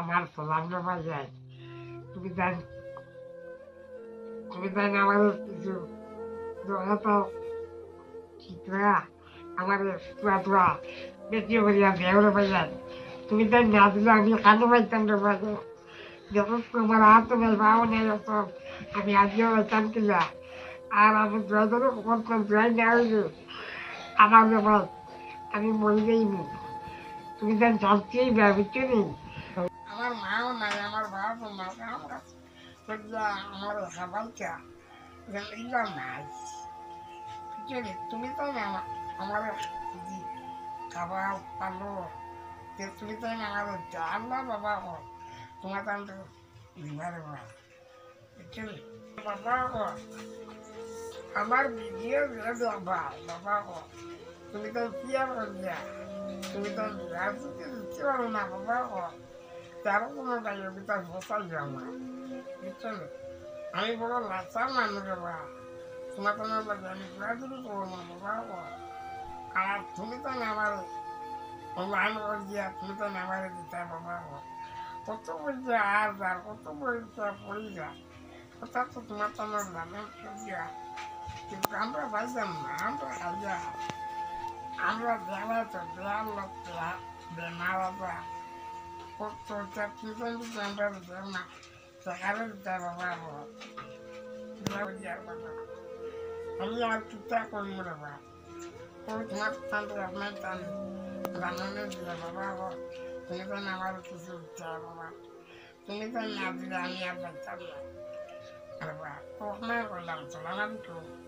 আমার সোলাঙ্গ বাজায় তুমি জান তুমি জান আমার কিছু তো চিত্রা আমার তুয়া বেশি করিয়া দেওয়ার বাজায় তুমি জান না দিলে আমি কানে পাইতাম রে বাজায় যখন তোমার হাত নেই বাও নেই তখন আমি আজও পাইতাম কিনা আর আমি জয়দারে কখন জয় না হইলে আমার ব্যাপার আমি মরে যাইনি তুমি জান জানতেই বুঝছো নি আমার মাও নাই আমার বাবাও নাই আমার আমার সবাইটা এগুলো নাই বুঝলি তুমি তো না আমার খাবার পালো তুমি তো আমার জানলা বাবা হো তোমার তো বিমারে বাবা বুঝলি বাবা হো আমার ভিডিও বাবা বাবা হো তুমি তো কি আর বলছিয়া তুমি তো রাজনীতি দিতে পারো না বাবা হো তারও কোনো দায়িত্ব বসাই যাও না বুঝলি আমি বড় লাচা মানুষ বাবা তোমার কোনো আমি ঘোরাঘুরি করবো না বাবা আর তুমি তো না আমার লাইন দিয়া তুমি তো না আমার দিতে বাবা কত বলছে আর যার কত বলছে পড়ি যা কথা তো তোমার তো আমার জানেন দিয়া কিন্তু আমরা পাইতাম না আমরা খাইয়া আমরা দেওয়া তো দেওয়ার লোক বেমারা কত টিউশন দিতে আমরা দেব না সেখানে দিতে বাবা আমি আর চিন্তা করবো বাবা ও তোমার তান্ত্রে আপনার টান রান্নানে দিলে বাবা তুমি তো আমার কিছু চাই বাবা তুমি তো না দিলে আমি আর বাচ্চাম না বাবা ও আপনার করলাম সালাম আলাইকুম